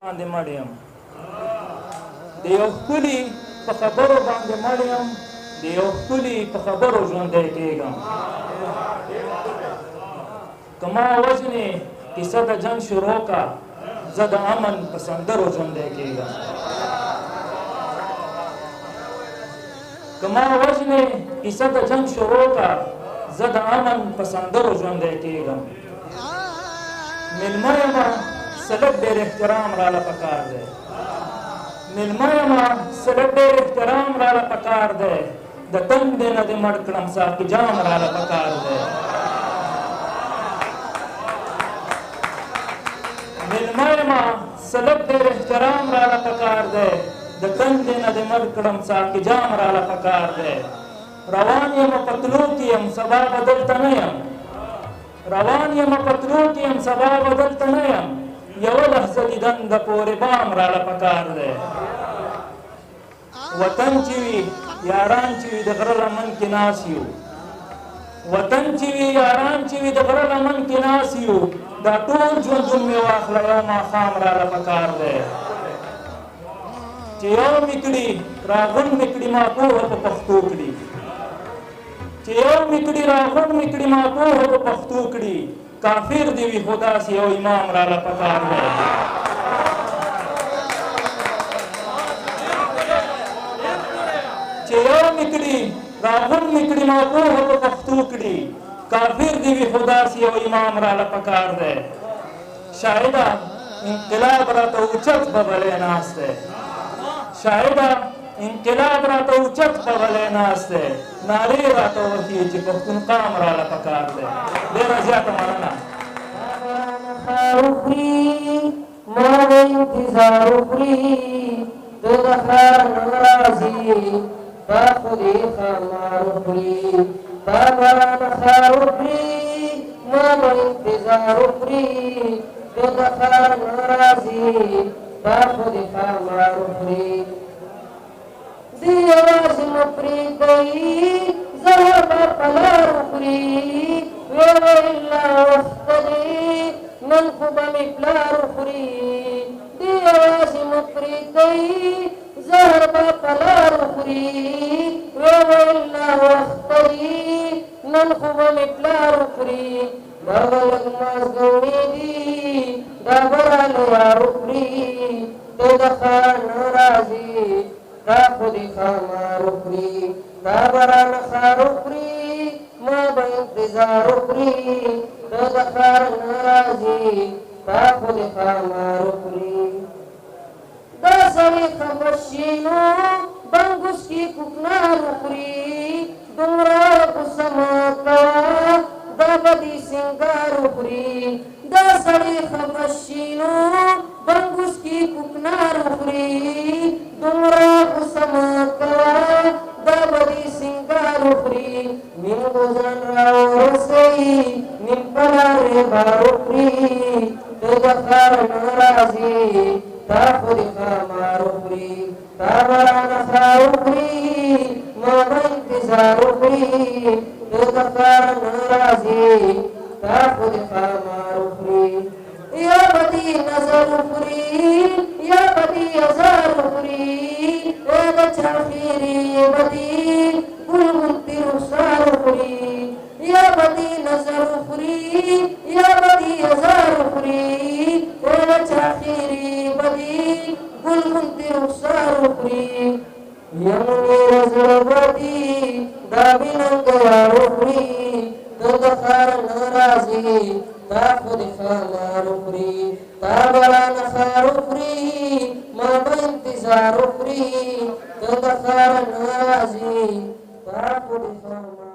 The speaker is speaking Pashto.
باندې مړ یم د یو ښکلي په خبرو باندې مړ یم د یو ښکلي په خبرو ژوندی کېږم که ما وژنې کیسه د جنګ شروع کا زه د امن په سندرو ژوندی کېږم که ما وژنې کیسه د جنګ شروع کا زه د امن په سندرو ژوندی کېږم مېلمه یمه سلک ډېر احترام راله پکار دی مېلمه یمه سلک ډېر احترام راله پکار دی د تندې نه دې مړ کړم ساقي جام راله پکار دی مېلمه یمه سلک ډېر احترام راله پکار دی د تندې نه دې مړ کړم ساقي جام راله پکار دی روان یم په تلو کې یم سبا به دلته نه یم روان یم په تلو کې یم سبا به دلته نه یم یوه لحظه دیدن د پورې بام راله پکار دی وطن چې وي یاران چې وي د غره لمن کې ناست یو وطن چې وي یاران چې وي د غره لمن کې ناست یو دا ټول ژوندون مې واخله یو ماښام راله پکار دی چې یو مې کړي راغونډ مې کړي ما پوهه په پښتو کړي چې یو مې کړي راغونډ مې کړي ما پوهه په پښتو کړي کافر دی وي خو داسې یو امام راله پکار دی چې یو مې کړي راغونډ مې کړي ما پوهه په پښتو کړي کافر دی وي خو داسې یو امام راله پکار دی شاهده انقلاب راته اوچت ببلی ناست دی شاهده انقلاب راته اوچت ببلی ناست دی نارې راته وهي چې پښتون قام راله پکار دی ډېره زیاته مننه ما انتظار وکړي د ښار ناراضي تا خو دې ښامار وکړي تا باران ښار وکړي ما به انتظار وکړي د ښار ناراضي تا خو دې ښامار وکړي دې یوازې مه پرېږدئ زهر به په لار وخوري ویله وخت دی نن خو به مې پلار وخوري دې یوازې مه پرېږدئ زهر به په لار وخوري ویله وخت دی نن خو به مې پلار وخوري دغه لږ مازګوڼې دي دا به راله یار وخوري ته د ښار نه راځي تا خو دې ښامار وخوري دا به رانه ښار وخوري ما به انتظار وخوري ته د ښار نه راځي تا خو دې ښامار وخوري دا سړی خفه شي نو بنګوس کې کوکنار وخوري دومره غوسه مه کوه دا به دې سینګار وخوري دا سړی خفه شي نو بنګوس کې کوکنار وخوري دومره غوسه مه کوه دا به دې سینګار وخوري نیم ګوزن راورسوي نیم په لارې بار وخوري ته د ښار نه راځي تا خو دې ښامار وخوري تا به رانه ښار وخوري ما به انتظار وخوري ته د ښار نه راځي تا خو دې ښامار وخوري یا به دې نظر وخوري یا به دې ازار وخوري ای د چا خیرې به دې ګل غوندې رخسار وخوري یا به دې نظر وخوري یا به دې ازار وخوري ای د چا خیرې به دې ګل غوندې رخسار وخوري یمنې زړه به دې دا بېننګه یار وخوري ته د ښار نه راځې تا خو دې ښامار وخوري تا به رانه ښار وخوري ما به انتظار وخوري ته د ښار نه راځې تا خو دې ښامار